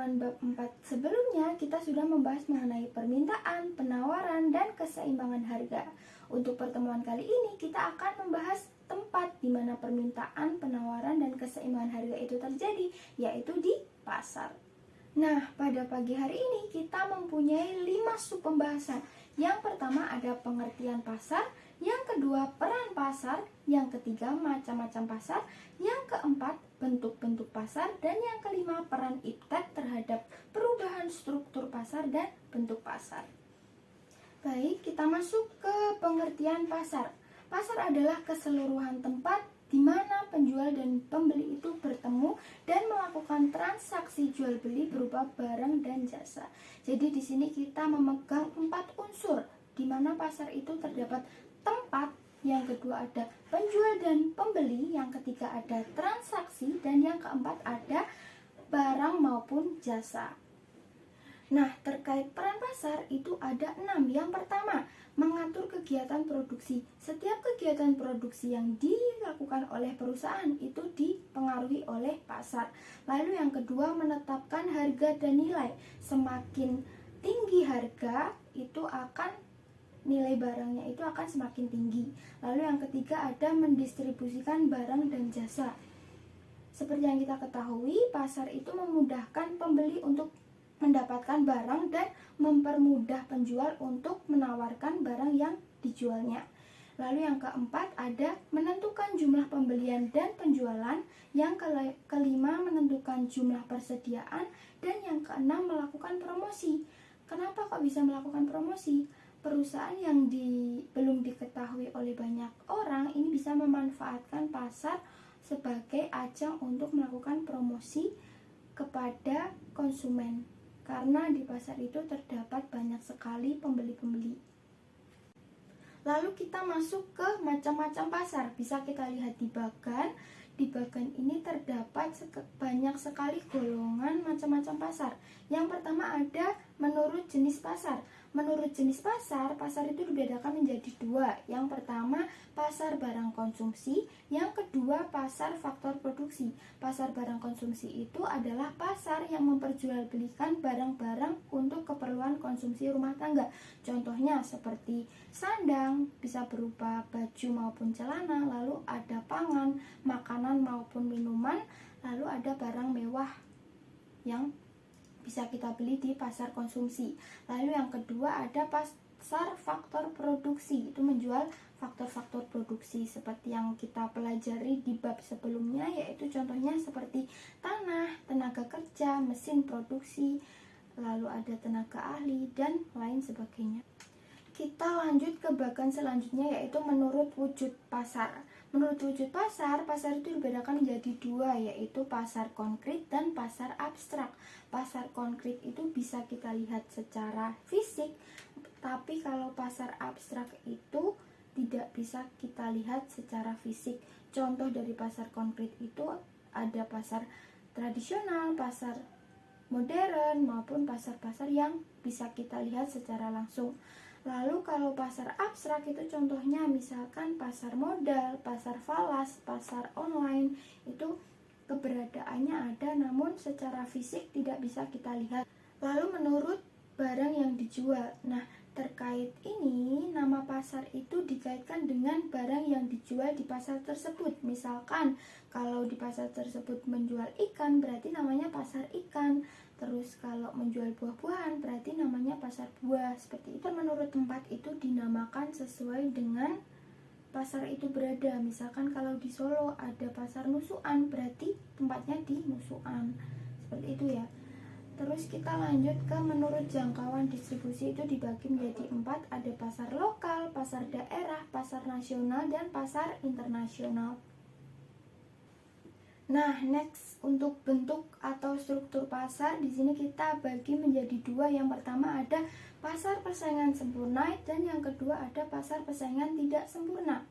pertemuan bab 4 sebelumnya kita sudah membahas mengenai permintaan, penawaran, dan keseimbangan harga. Untuk pertemuan kali ini kita akan membahas tempat di mana permintaan, penawaran, dan keseimbangan harga itu terjadi, yaitu di pasar. Nah, pada pagi hari ini kita mempunyai 5 sub pembahasan. Yang pertama ada pengertian pasar, yang kedua peran pasar, yang ketiga macam-macam pasar, yang keempat bentuk-bentuk pasar, dan yang kelima peran iptek terhadap perubahan struktur pasar dan bentuk pasar. Baik, kita masuk ke pengertian pasar. Pasar adalah keseluruhan tempat di mana penjual dan pembeli itu bertemu dan melakukan transaksi jual beli berupa barang dan jasa. Jadi di sini kita memegang 4 unsur di mana pasar itu terdapat tempat, yang kedua ada penjual dan pembeli, yang ketiga ada transaksi, dan yang keempat ada barang maupun jasa. Nah, terkait peran pasar itu ada 6. Yang pertama, mengatur kegiatan produksi. Setiap kegiatan produksi yang dilakukan oleh perusahaan itu dipengaruhi oleh pasar. Lalu yang kedua, menetapkan harga dan nilai. Semakin tinggi harga, itu akan nilai barangnya itu akan semakin tinggi. Lalu yang ketiga ada mendistribusikan barang dan jasa. Seperti yang kita ketahui, pasar itu memudahkan pembeli untuk mendapatkan barang dan mempermudah penjual untuk menawarkan barang yang dijualnya. Lalu yang keempat ada menentukan jumlah pembelian dan penjualan. Yang kelima menentukan jumlah persediaan. Dan yang keenam melakukan promosi. Kenapa kok bisa melakukan promosi? Perusahaan yang belum diketahui oleh banyak orang ini bisa memanfaatkan pasar sebagai ajang untuk melakukan promosi kepada konsumen. Karena di pasar itu terdapat banyak sekali pembeli-pembeli. Lalu kita masuk ke macam-macam pasar. Bisa kita lihat di bagan. Di bagan ini terdapat banyak sekali golongan macam-macam pasar. Yang pertama ada menurut jenis pasar. Menurut jenis pasar, pasar itu dibedakan menjadi 2. Yang pertama, pasar barang konsumsi. Yang kedua, pasar faktor produksi. Pasar barang konsumsi itu adalah pasar yang memperjualbelikan barang-barang untuk keperluan konsumsi rumah tangga. Contohnya seperti sandang, bisa berupa baju maupun celana. Lalu ada pangan, makanan maupun minuman. Lalu ada barang mewah yang bisa kita beli di pasar konsumsi. Lalu yang kedua ada pasar faktor produksi. Itu menjual faktor-faktor produksi seperti yang kita pelajari di bab sebelumnya, yaitu contohnya seperti tanah, tenaga kerja, mesin produksi, lalu ada tenaga ahli, dan lain sebagainya. Kita lanjut ke bagian selanjutnya, yaitu menurut wujud pasar. Menurut wujud pasar, pasar itu dibedakan menjadi 2, yaitu pasar konkret dan pasar abstrak. Pasar konkret itu bisa kita lihat secara fisik, tapi kalau pasar abstrak itu tidak bisa kita lihat secara fisik. Contoh dari pasar konkret itu ada pasar tradisional, pasar modern, maupun pasar-pasar yang bisa kita lihat secara langsung. Lalu kalau pasar abstrak itu contohnya misalkan pasar modal, pasar falas, pasar online, itu keberadaannya ada namun secara fisik tidak bisa kita lihat. Lalu menurut barang yang dijual. Nah, terkait ini nama pasar itu dikaitkan dengan barang yang dijual di pasar tersebut. Misalkan kalau di pasar tersebut menjual ikan berarti namanya pasar ikan. Terus kalau menjual buah-buahan berarti namanya pasar buah. Seperti itu. Menurut tempat itu dinamakan sesuai dengan pasar itu berada. Misalkan kalau di Solo ada pasar Nusukan berarti tempatnya di Nusukan. Seperti itu ya. Terus kita lanjut ke menurut jangkauan distribusi, itu dibagi menjadi 4. Ada pasar lokal, pasar daerah, pasar nasional, dan pasar internasional. Nah, next untuk bentuk atau struktur pasar, di sini kita bagi menjadi 2. Yang pertama ada pasar persaingan sempurna dan yang kedua ada pasar persaingan tidak sempurna.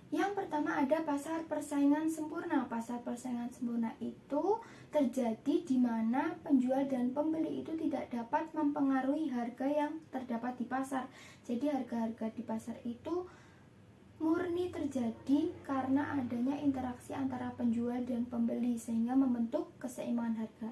Yang pertama ada pasar persaingan sempurna. Pasar persaingan sempurna itu terjadi di mana penjual dan pembeli itu tidak dapat mempengaruhi harga yang terdapat di pasar. Jadi harga-harga di pasar itu murni terjadi karena adanya interaksi antara penjual dan pembeli sehingga membentuk keseimbangan harga.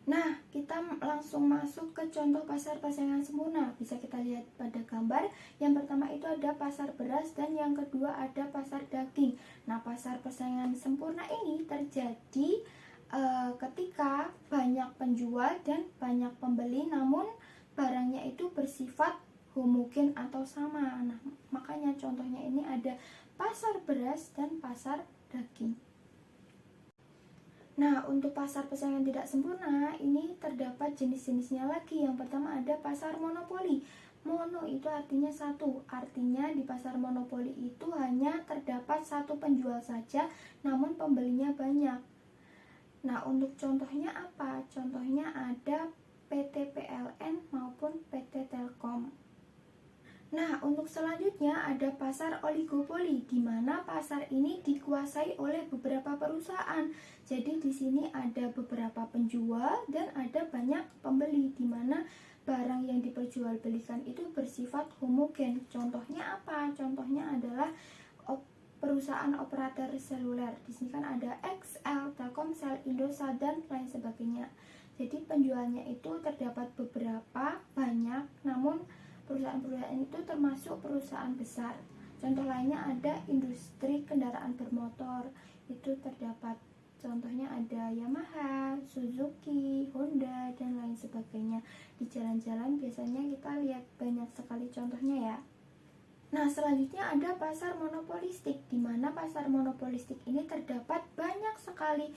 Nah, kita langsung masuk ke contoh pasar persaingan sempurna. Bisa kita lihat pada gambar. Yang pertama itu ada pasar beras dan yang kedua ada pasar daging. Nah, pasar persaingan sempurna ini terjadi ketika banyak penjual dan banyak pembeli, namun barangnya itu bersifat homogen atau sama. Nah, makanya contohnya ini ada pasar beras dan pasar daging. Nah, untuk pasar persaingan tidak sempurna, ini terdapat jenis-jenisnya lagi. Yang pertama ada pasar monopoli. Mono itu artinya satu, artinya di pasar monopoli itu hanya terdapat satu penjual saja, namun pembelinya banyak. Nah, untuk contohnya apa? Contohnya ada PT PLN maupun PT Telkom. Nah, untuk selanjutnya ada pasar oligopoli, di mana pasar ini dikuasai oleh beberapa perusahaan. Jadi di sini ada beberapa penjual dan ada banyak pembeli, di mana barang yang diperjualbelikan itu bersifat homogen. Contohnya apa? Contohnya adalah perusahaan operator seluler. Di sini kan ada XL, Telkomsel, Indosat dan lain sebagainya. Jadi penjualnya itu terdapat beberapa banyak, namun perusahaan-perusahaan itu termasuk perusahaan besar. Contoh lainnya ada industri kendaraan bermotor. Itu terdapat contohnya ada Yamaha, Suzuki, Honda, dan lain sebagainya. Di jalan-jalan biasanya kita lihat banyak sekali contohnya ya. Nah, selanjutnya ada pasar monopolistik, di mana pasar monopolistik ini terdapat banyak sekali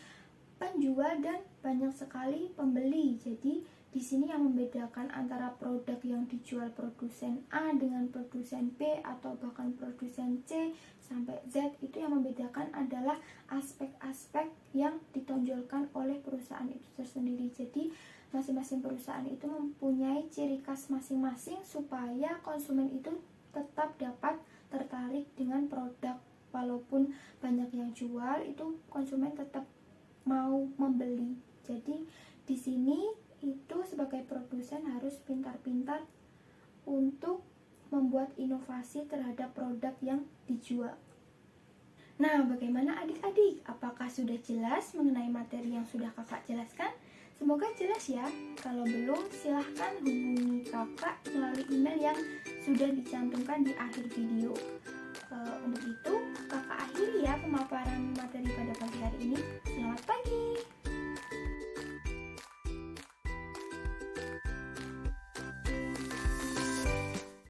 penjual dan banyak sekali pembeli. Jadi di sini yang membedakan antara produk yang dijual produsen A dengan produsen B atau bahkan produsen C sampai Z, itu yang membedakan adalah aspek-aspek yang ditonjolkan oleh perusahaan itu tersendiri. Jadi masing-masing perusahaan itu mempunyai ciri khas masing-masing supaya konsumen itu tetap dapat tertarik dengan produk. Walaupun banyak yang jual, itu konsumen tetap mau membeli. Jadi di sini itu sebagai produsen harus pintar-pintar untuk membuat inovasi terhadap produk yang dijual. Nah, bagaimana adik-adik? Apakah sudah jelas mengenai materi yang sudah kakak jelaskan? Semoga jelas ya. Kalau belum, silahkan hubungi kakak melalui email yang sudah dicantumkan di akhir video. Untuk itu, kakak akhiri ya pemaparan materi pada pagi hari ini. Selamat pagi!